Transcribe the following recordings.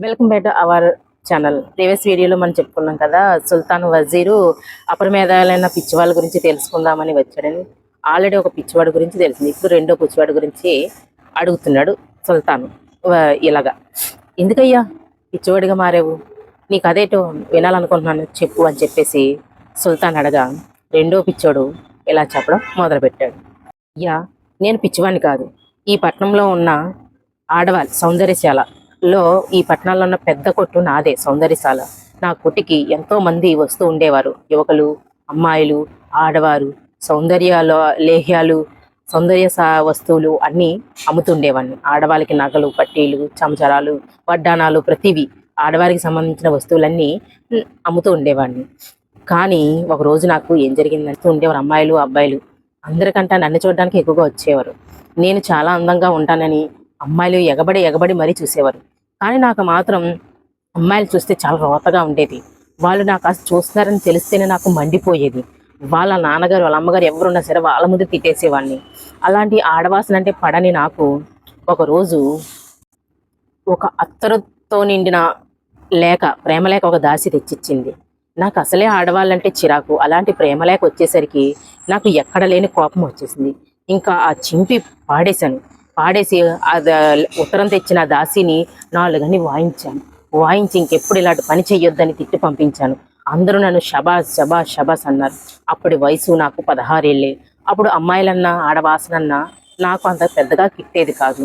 Welcome back to our channel. Previous వీడియోలో మనం చెప్పుకున్నాం కదా, సుల్తాన్ వజీరు అపరమేధాలైన పిచ్చివాళ్ళ గురించి తెలుసుకుందామని వచ్చాడని. ఆల్రెడీ ఒక పిచ్చివాడి గురించి తెలిసింది, ఇప్పుడు రెండో పిచ్చివాడి గురించి అడుగుతున్నాడు సుల్తాన్. ఇలాగా, ఎందుకయ్యా పిచ్చివాడిగా మారావు, నీకు అదేటో వినాలనుకుంటున్నాను చెప్పు అని చెప్పేసి సుల్తాన్ అడగా, రెండో పిచ్చోడు ఇలా చెప్పడం మొదలుపెట్టాడు. అయ్యా, నేను పిచ్చివాడిని కాదు. ఈ పట్టణంలో ఉన్న ఆడవాళ్ళ సౌందర్యశాలలో, ఈ పట్టణంలో ఉన్న పెద్ద కొట్టు నాదే సౌందర్యశాల. నా కొట్టుకి ఎంతో మంది వస్తూ ఉండేవారు, యువకులు, అమ్మాయిలు, ఆడవారు. సౌందర్యాలు, లేహ్యాలు, సౌందర్య వస్తువులు అన్నీ అమ్ముతుండేవాడిని. ఆడవాళ్ళకి నగలు, పట్టీలు, చమచరాలు, వడ్డానాలు, ప్రతివి ఆడవారికి సంబంధించిన వస్తువులన్నీ అమ్ముతూ ఉండేవాడిని. కానీ ఒకరోజు నాకు ఏం జరిగిందంటే, ఉండేవారు అమ్మాయిలు, అబ్బాయిలు అందరికంటే నన్ను చూడడానికి ఎక్కువగా వచ్చేవారు. నేను చాలా అందంగా ఉంటానని అమ్మాయిలు ఎగబడి ఎగబడి మరీ చూసేవారు. కానీ నాకు మాత్రం అమ్మాయిలు చూస్తే చాలా రోతగా ఉండేది. వాళ్ళు నాకు అసలు చూస్తున్నారని తెలిస్తేనే నాకు మండిపోయేది. వాళ్ళ నాన్నగారు, వాళ్ళ అమ్మగారు ఎవరున్నా సరే వాళ్ళ ముందు తిట్టేసేవాడిని. అలాంటి ఆడవాసన అంటే పడని నాకు ఒకరోజు ఒక అత్తరుతో నిండిన లేఖ, ప్రేమలేఖ ఒక దాసి తెచ్చిచ్చింది. నాకు అసలే ఆడవాళ్ళంటే చిరాకు. అలాంటి ప్రేమలేఖ వచ్చేసరికి నాకు ఎక్కడ లేని కోపం వచ్చేసింది. ఇంకా ఆ చింపి పాడేసి అది ఉత్తరం తెచ్చిన దాసిని 4 గని వాయించి ఇంకెప్పుడు ఇలాంటి పని చెయ్యొద్దని తిట్టి పంపించాను. అందరూ నన్ను షబాస్ షబాస్ షబాస్ అన్నారు. అప్పటి వయసు నాకు 16 ఏళ్ళే. అప్పుడు అమ్మాయిలన్నా ఆడవాసనన్నా నాకు అంత పెద్దగా కిట్టేది కాదు.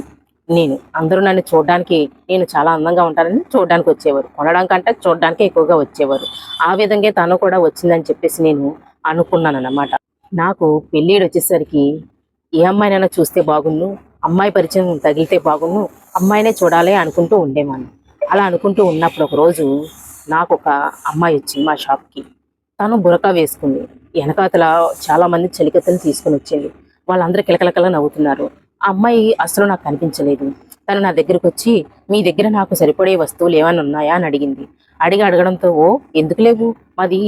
అందరూ నన్ను చూడడానికి, నేను చాలా అందంగా ఉంటానని చూడడానికి వచ్చేవారు. కొనడం కంటే చూడడానికి ఎక్కువగా వచ్చేవారు. ఆ విధంగా తను కూడా వచ్చిందని చెప్పేసి నేను అనుకున్నాను అన్నమాట. నాకు పెళ్ళిడు వచ్చేసరికి ఏ అమ్మాయినైనా చూస్తే బాగున్ను, అమ్మాయి పరిచయం తగిలితే బాగున్ను, అమ్మాయినే చూడాలి అనుకుంటూ ఉండేవాడిని. అలా అనుకుంటూ ఉన్నప్పుడు ఒకరోజు నాకు ఒక అమ్మాయి వచ్చింది మా షాప్కి. తను బురకా వేసుకుంది. వెనకాతల చాలామంది చలికత్తలు తీసుకుని వచ్చింది. వాళ్ళందరూ కిలకలకలా నవ్వుతున్నారు. ఆ అమ్మాయి అసలు నాకు కనిపించలేదు. తను నా దగ్గరకు వచ్చి, మీ దగ్గర నాకు సరిపడే వస్తువులు ఏమైనా ఉన్నాయా అని అడగడంతో, ఓ ఎందుకు లేవు, మాది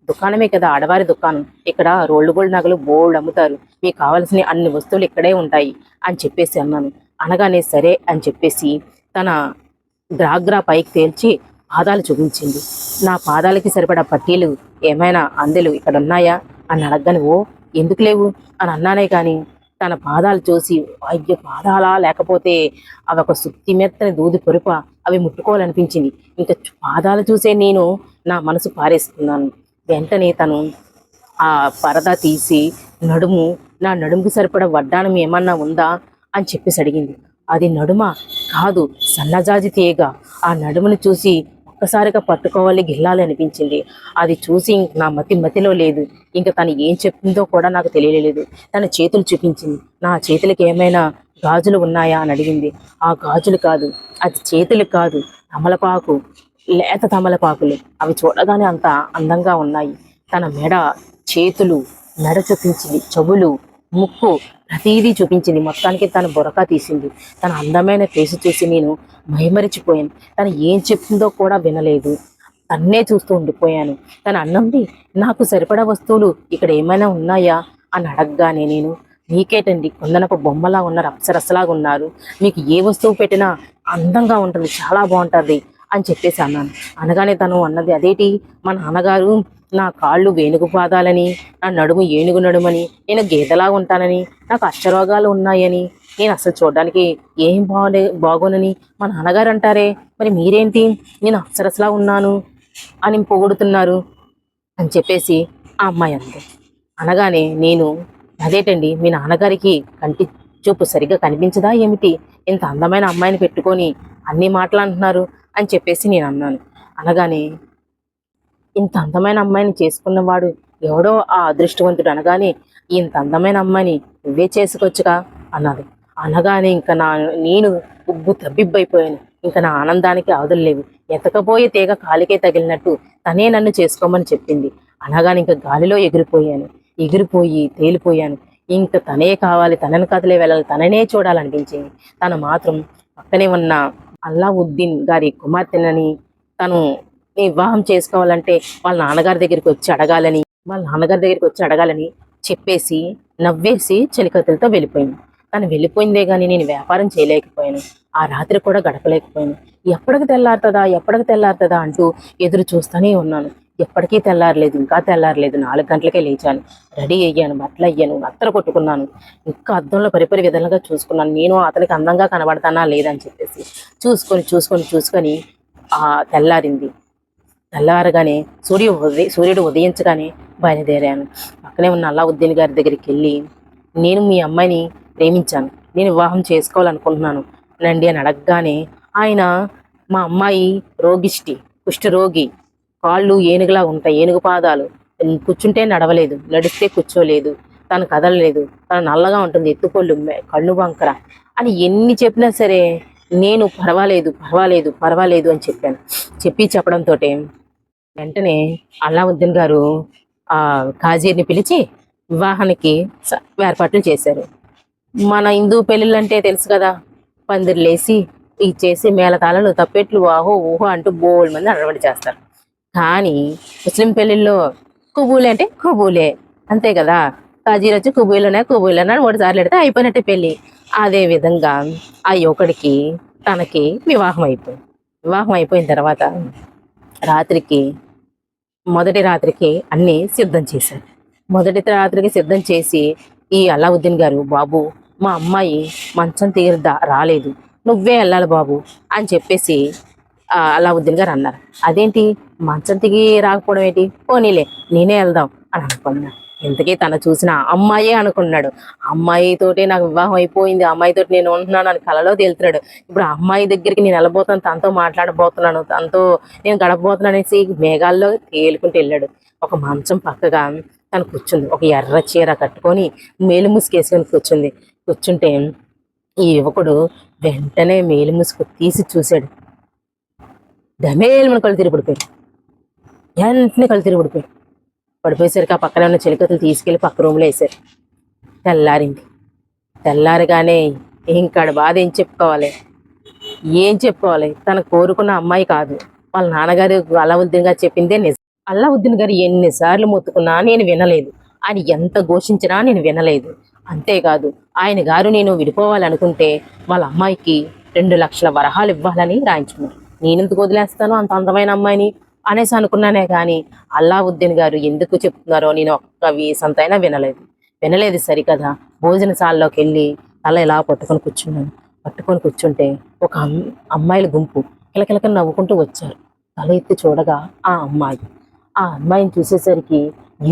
దుకాణమే కదా, ఆడవారి దుకాణం. ఇక్కడ రోల్డ్ గోల్డ్ నగలు బోల్డ్ అమ్ముతారు, మీకు కావాల్సిన అన్ని వస్తువులు ఇక్కడే ఉంటాయి అని చెప్పేసి అన్నాను. అనగానే సరే అని చెప్పేసి తన గ్రాగ్రా పైకి తేల్చి పాదాలు చూపించింది. నా పాదాలకి సరిపడా పట్టీలు ఏమైనా అందెలు ఇక్కడ ఉన్నాయా అని అడగని, ఓ ఎందుకు లేవు అని అన్నానే కానీ తన పాదాలు చూసి, అయ్యో పాదాలా, లేకపోతే అవి ఒక సుత్తి మెత్తని దూది పొరుప, అవి ముట్టుకోవాలనిపించింది. ఇంకా పాదాలు చూసే నేను నా మనసు పారేసుకున్నాను. వెంటనే తను ఆ పరదా తీసి నా నడుముకు సరిపడా వడ్డానం ఏమన్నా ఉందా అని చెప్పేసి అడిగింది. అది నడుమ కాదు, సన్నజాజి తీగ. ఆ నడుమును చూసి ఒక్కసారిగా పట్టుకోవాలి, గిల్లాలి అనిపించింది. అది చూసి నా మతిలో లేదు. ఇంకా తను ఏం చెప్పిందో కూడా నాకు తెలియలేదు. తన చేతులు చూపించింది. నా చేతులకి ఏమైనా గాజులు ఉన్నాయా అని అడిగింది. ఆ గాజులు కాదు, అది చేతులు కాదు, తమలపాకు, లేత తమలపాకులు. అవి చూడగానే అంత అందంగా ఉన్నాయి. తన మెడ, చేతులు, మెడ చూపించింది, చెవులు, ముక్కు, ప్రతిదీ చూపించింది. మొత్తానికి తను బురకా తీసింది. తన అందమైన ఫేసు చూసి నేను మైమరిచిపోయాను. తను ఏం చెప్తుందో కూడా వినలేదు, తన్నే చూస్తూ ఉండిపోయాను. తను అన్నంది, నాకు సరిపడా వస్తువులు ఇక్కడ ఏమైనా ఉన్నాయా అని అడగగానే నేను, మీకేటండి, కొందనపు బొమ్మలా ఉన్నారు, అప్సరసలాగా ఉన్నారు, మీకు ఏ వస్తువు పెట్టినా అందంగా ఉంటుంది, చాలా బాగుంటుంది అని చెప్పేసి అన్నాను. అనగానే తను అన్నది, అదేటి, మా నాన్నగారు నా కాళ్ళు వేణుగు పాదాలని, నా నడుము ఏనుగు నడుమని, నేను గేదెలా ఉంటానని, నాకు అష్టరోగాలు ఉన్నాయని, నేను అసలు చూడడానికి ఏం బాగోనని మా నాన్నగారు అంటారే, మరి మీరేంటి నేను అప్సరసలా ఉన్నాను అని పొగుడుతున్నారు అని చెప్పేసి ఆ అమ్మాయి అంది. అనగానే నేను, అదేటండి, మీ నాన్నగారికి కంటి చూపు సరిగ్గా కనిపించదా ఏమిటి, ఇంత అందమైన అమ్మాయిని పెట్టుకొని అన్ని మాటలు అంటున్నారు అని చెప్పేసి నేను అన్నాను. అనగానే, ఇంత అందమైన అమ్మాయిని చేసుకున్నవాడు ఎవడో ఆ అదృష్టవంతుడు అనగానే, ఇంత అందమైన అమ్మాయిని నువ్వే చేసుకోవచ్చుగా అన్నది. అనగానే ఇంకా నేను ఉగ్గు తబ్బిబ్బైపోయాను. ఇంకా నా ఆనందానికి అవధులు ఎతకపోయే తీగ కాలికే తగిలినట్టు తనే నన్ను చేసుకోమని చెప్పింది. అనగానే ఇంకా గాలిలో తేలిపోయాను. ఇంకా తనే కావాలి, తనని కథలే వెళ్ళాలి, తననే చూడాలనిపించింది. తను మాత్రం పక్కనే ఉన్న అల్లావుద్దీన్ గారి కుమార్తెనని, తను వివాహం చేసుకోవాలంటే వాళ్ళ నాన్నగారి దగ్గరికి వచ్చి అడగాలని చెప్పేసి నవ్వేసి చెలికత్తెలతో వెళ్ళిపోయింది. తను వెళ్ళిపోయిందే కానీ నేను వ్యాపారం చేయలేకపోయాను. ఆ రాత్రి కూడా గడపలేకపోయాను. ఎప్పటికి తెల్లారుతుందా అంటూ ఎదురు చూస్తూనే ఉన్నాను. ఎప్పటికీ తెల్లారలేదు, ఇంకా తెల్లారలేదు. 4 గంటలకే లేచాను, రెడీ అయ్యాను, బట్టలు అయ్యాను, అత్తరు కొట్టుకున్నాను. ఇంకా అద్దంలో పరిపరి విధాలుగా చూసుకున్నాను, నేను అతనికి అందంగా కనబడతానా లేదని చెప్పేసి. చూసుకొని తెల్లారింది. తెల్లారగానే సూర్యుడు ఉదయించగానే బయలుదేరాను. పక్కనే ఉన్న అల్లావుద్దీన్ గారి దగ్గరికి వెళ్ళి, నేను మీ అమ్మాయిని ప్రేమించాను, నేను వివాహం చేసుకోవాలనుకుంటున్నాను నండి అని అడగగానే ఆయన, మా అమ్మాయి కుష్ఠరోగి, కాళ్ళు ఏనుగులా ఉంటాయి, ఏనుగు పాదాలు, కూర్చుంటే నడవలేదు, నడిస్తే కూర్చోలేదు, తను కదలలేదు, తను నల్లగా ఉంటుంది, ఎత్తుకొళ్ళు, కళ్ళు వంకర అని ఎన్ని చెప్పినా సరే నేను పర్వాలేదు అని చెప్పాను. చెప్పడంతో వెంటనే అల్లావుద్దీన్ గారు ఆ కాజీర్ని పిలిచి వివాహానికి ఏర్పాట్లు చేశారు. మన హిందూ పెళ్ళిళ్ళంటే తెలుసు కదా, పందిర్లేసి ఇచ్చేసి మేళతాళాలు, తప్పెట్లు, ఆహో ఊహో అంటూ బోల్డ్ మంది అడవడి చేస్తారు. కానీ ముస్లిం పెళ్ళిళ్ళలో కుబూలే అంటే కుబూలే, అంతే కదా. కాజీలు వచ్చి కుబూలనే అని 3 సార్లు పెడితే అయిపోయినట్టే పెళ్ళి. అదే విధంగా ఆ యువకుడికి తనకి వివాహం అయిపోయిన తర్వాత మొదటి రాత్రికి అన్నీ సిద్ధం చేశారు. మొదటి రాత్రికి సిద్ధం చేసి ఈ అల్లావుద్దీన్ గారు, బాబు మా అమ్మాయి మంచం రాలేదు, నువ్వే వెళ్ళాలి బాబు అని చెప్పేసి అల్లావుద్దీన్ గారు అన్నారు. అదేంటి మంచం దిగి రాకపోవడం ఏంటి, పోనీలే నేనే వెళ్దాం అని అనుకున్నాను. ఇంతకీ తను చూసిన అమ్మాయే అనుకున్నాడు. అమ్మాయితోటే నాకు వివాహం అయిపోయింది, అమ్మాయితోటి నేను ఉంటున్నాను అని కలలో తేలుతున్నాడు. ఇప్పుడు ఆ అమ్మాయి దగ్గరికి నేను వెళ్ళబోతాను, తనతో మాట్లాడబోతున్నాను, తనతో నేను గడపబోతున్నాను అనేసి మేఘాల్లో తేలుకుంటూ వెళ్ళాడు. ఒక మంచం పక్కగా తను కూర్చుంది. ఒక ఎర్ర చీర కట్టుకొని మేలు ముసుకేసుకొని కూర్చుంటే ఈ యువకుడు వెంటనే మేలు ముసుగు తీసి చూశాడు. దమేలు కళ్ళు తిరిగి పడిపోయాడు. వెంటనే కళ్ళు తిరిగి పడిపోయేసరికి ఆ పక్కన ఉన్న చెలికతులు తీసుకెళ్లి పక్క రూమ్లో వేశారు. తెల్లారగానే ఇంకాడ బాధ ఏం చెప్పుకోవాలి, తను కోరుకున్న అమ్మాయి కాదు, వాళ్ళ నాన్నగారు అల్లావుద్దీన్ గారు చెప్పిందే నిజం. అల్లావుద్దీన్ గారు ఎన్నిసార్లు మొత్తుకున్నా నేను వినలేదు, ఆయన ఎంత ఘోషించినా నేను వినలేదు. అంతేకాదు ఆయన గారు నేను విడిపోవాలనుకుంటే వాళ్ళ అమ్మాయికి 2 లక్షల వరహాలు ఇవ్వాలని రాయించుకున్నారు. నేనెందుకు వదిలేస్తాను అంత అందమైన అమ్మాయిని అనేసి అనుకున్నానే కానీ అల్లావుద్దీన్ గారు ఎందుకు చెప్తున్నారో నేను ఒక్క వీసంతైనా వినలేదు సరికదా. భోజనశాలలోకి వెళ్ళి తల ఇలా పట్టుకొని కూర్చుంటే ఒక అమ్మాయిల గుంపు కిలకిలక నవ్వుకుంటూ వచ్చారు. తల ఎత్తి చూడగా ఆ అమ్మాయిని చూసేసరికి,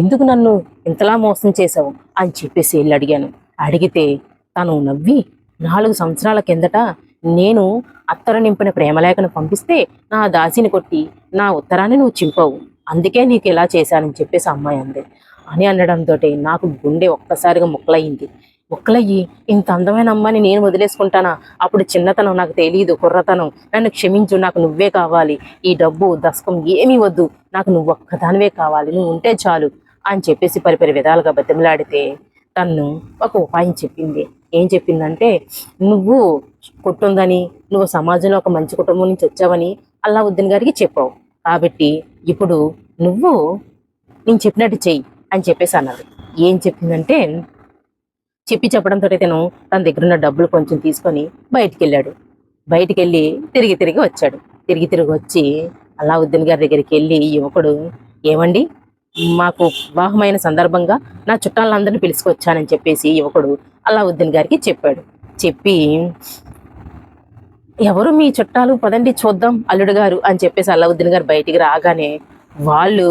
ఎందుకు నన్ను ఇంతలా మోసం చేశావు అని చెప్పేసి వెళ్ళి అడిగాను. అడిగితే తను నవ్వి, 4 సంవత్సరాల కిందట నేను అత్తరు నింపిన ప్రేమలేఖను పంపిస్తే నా దాసిని కొట్టి నా ఉత్తరాన్ని నువ్వు చింపవు, అందుకే నీకు ఇలా చేశానని చెప్పేసి అమ్మాయి అని అనడంతో నాకు గుండె ఒక్కసారిగా ముక్కలయ్యి ఇంత అందమైన అమ్మాయిని నేను వదిలేసుకుంటానా? అప్పుడు చిన్నతనం, నాకు తెలియదు, కుర్రతనం, నన్ను క్షమించు, నాకు నువ్వే కావాలి, ఈ డబ్బు దశకం ఏమీ వద్దు, నాకు నువ్వు ఒక్కదానివే కావాలి, నువ్వు ఉంటే చాలు అని చెప్పేసి పరిపరి విధాలుగా బతిమలాడితే తను ఒక ఉపాయం చెప్పింది. ఏం చెప్పిందంటే, నువ్వు పుట్టుందని, నువ్వు సమాజంలో ఒక మంచి కుటుంబం నుంచి వచ్చావని అల్లావుద్దీన్ గారికి చెప్పావు, కాబట్టి ఇప్పుడు నువ్వు నేను చెప్పినట్టు చెయ్యి అని చెప్పేసి అన్నది. ఏం చెప్పిందంటే, చెప్పడంతో తన దగ్గర ఉన్న డబ్బులు కొంచెం తీసుకొని బయటికి వెళ్ళి తిరిగి వచ్చాడు. తిరిగి వచ్చి అల్లావుద్దీన్ గారి దగ్గరికి వెళ్ళి యువకుడు, ఏమండి, మాకు వివాహమైన సందర్భంగా నా చుట్టాలందరినీ పిలుచుకొచ్చానని చెప్పేసి యువకుడు అల్లావుద్దీన్ గారికి చెప్పి, ఎవరు మీ చుట్టాలు, పదండి చూద్దాం అల్లుడు గారు అని చెప్పేసి అల్లావుద్దీన్ గారు బయటికి రాగానే వాళ్ళు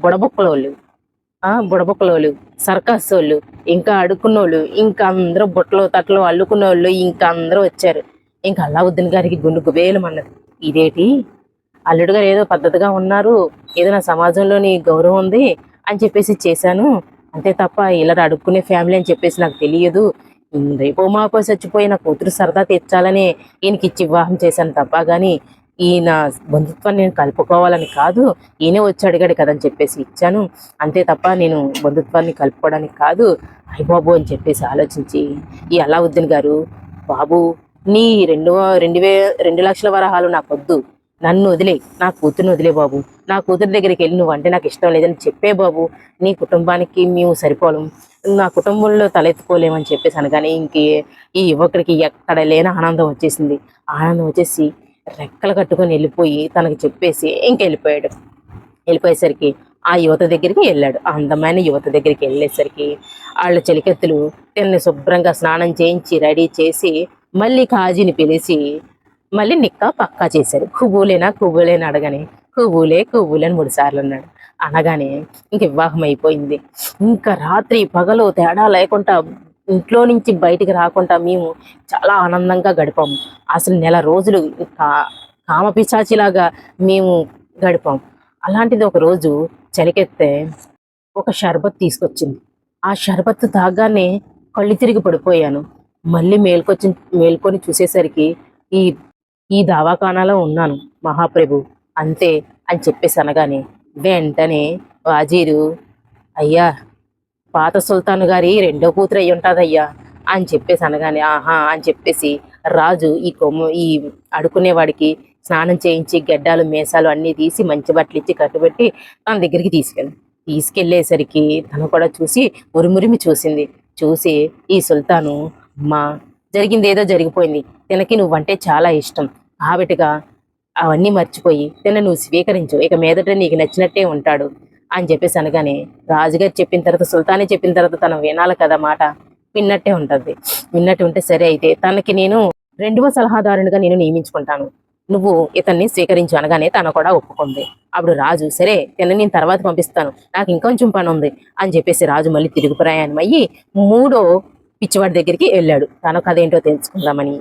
బుడబుక్కలోళ్ళు, సర్కస్ వాళ్ళు, ఇంకా అడుక్కున్నోళ్ళు, ఇంకా అందరూ బుట్టలు తట్టలు అల్లుకున్నోళ్ళు, ఇంకా అందరూ వచ్చారు. ఇంకా అల్లావుద్దీన్ గారికి గుండు గుబేలమన్నది. ఇదేటి, అల్లుడు గారు ఏదో పద్ధతిగా ఉన్నారు, ఏదో నా సమాజంలోని గౌరవం ఉంది అని చెప్పేసి చేశాను, అంతే తప్ప ఇలా అడుక్కునే ఫ్యామిలీ అని చెప్పేసి నాకు తెలియదు. రేపో మాపో చచ్చిపోయి నా కూతురు సరదా తెచ్చాలని ఈయనకి ఇచ్చి వివాహం చేశాను తప్ప కానీ ఈయన బంధుత్వాన్ని నేను కలుపుకోవాలని కాదు, ఈయనే వచ్చి అడిగాడు కదని చెప్పేసి ఇచ్చాను, అంతే తప్ప నేను బంధుత్వాన్ని కలుపుకోవడానికి కాదు. అయ్యబాబు అని చెప్పేసి ఆలోచించి ఈ అల్లావుద్దీన్ గారు, బాబు నీ 2 లక్షల వరహాలు నాకొద్దు, నన్ను వదిలే, నా కూతుర్ని వదిలే బాబు. నా కూతురు దగ్గరికి వెళ్ళి నువ్వంటే నాకు ఇష్టం లేదని చెప్పే బాబు. నీ కుటుంబానికి మేము సరిపోలేం, నా కుటుంబంలో తలెత్తుకోలేమని చెప్పేసి అనగానే ఈ యువకుడికి ఎక్కడ లేని ఆనందం వచ్చేసింది. ఆనందం వచ్చేసి రెక్కలు కట్టుకొని వెళ్ళిపోయి తనకు చెప్పేసి ఇంకెళ్ళిపోయాడు. వెళ్ళిపోయేసరికి ఆ యువత దగ్గరికి వెళ్ళాడు. ఆ అందమైన యువత దగ్గరికి వెళ్ళేసరికి వాళ్ళ చెలికెత్తులు తిన్ని శుభ్రంగా స్నానం చేయించి రెడీ చేసి మళ్ళీ కాజీని పిలిచి మళ్ళీ నిక్కా పక్కా చేశారు. కుబూలేనా కుబూలేనా అడగని కుబూలే కుబూలే అని 3 సార్లు అన్నాడు. అనగానే ఇంక వివాహం అయిపోయింది. ఇంకా రాత్రి పగలు తేడా లేకుండా ఇంట్లో నుంచి బయటికి రాకుండా మేము చాలా ఆనందంగా గడిపాము. అసలు నెల రోజులు కామపిశాచిలాగా మేము గడిపాం. అలాంటిది ఒక రోజు చలికెత్తే ఒక షర్బత్ తీసుకొచ్చింది. ఆ షర్బత్ తాగానే కళ్ళు తిరిగి పడిపోయాను. మళ్ళీ మేల్కొని చూసేసరికి ఈ ఈ దవాఖానాలో ఉన్నాను మహాప్రభు. అంతే అని చెప్పేసి అనగానే వెంటనే వాజీరు, అయ్యా పాత సుల్తాన్ గారి రెండో కూతురు అయి ఉంటుందయ్యా అని చెప్పేసి అనగానే ఆహా అని చెప్పేసి రాజు ఈ అడుకునేవాడికి స్నానం చేయించి గెడ్డాలు మీసాలు అన్నీ తీసి మంచి బట్టలు ఇచ్చి కట్టుబెట్టి తన దగ్గరికి తీసుకెళ్ళేసరికి తను కూడా చూసి ఉరిమురిమి చూసింది. చూసి ఈ సుల్తాను, అమ్మా జరిగింది ఏదో జరిగిపోయింది, తినకి నువ్వంటే చాలా ఇష్టం కాబట్టిగా అవన్నీ మర్చిపోయి నువ్వు స్వీకరించు, ఇక మీదట నీకు నచ్చినట్టే ఉంటాడు అని చెప్పేసి అనగానే రాజుగారు చెప్పిన తర్వాత సుల్తానే చెప్పిన తర్వాత తను వినాలి కదా మాట. విన్నట్టే ఉంటుంది. విన్నట్టు ఉంటే సరే అయితే తనకి నేను 2వ సలహాదారునిగా నేను నియమించుకుంటాను, నువ్వు ఇతన్ని స్వీకరించు అనగానే తను కూడా ఒప్పుకుంది. అప్పుడు రాజు సరే నేను తర్వాత పంపిస్తాను, నాకు ఇంకొంచెం పని ఉంది అని చెప్పేసి రాజు మళ్ళీ తిరుగు ప్రయాణం అయ్యి 3వ పిచ్చివాడి దగ్గరికి వెళ్ళాడు. తన కథ ఏంటో తెలుసుకుందామని.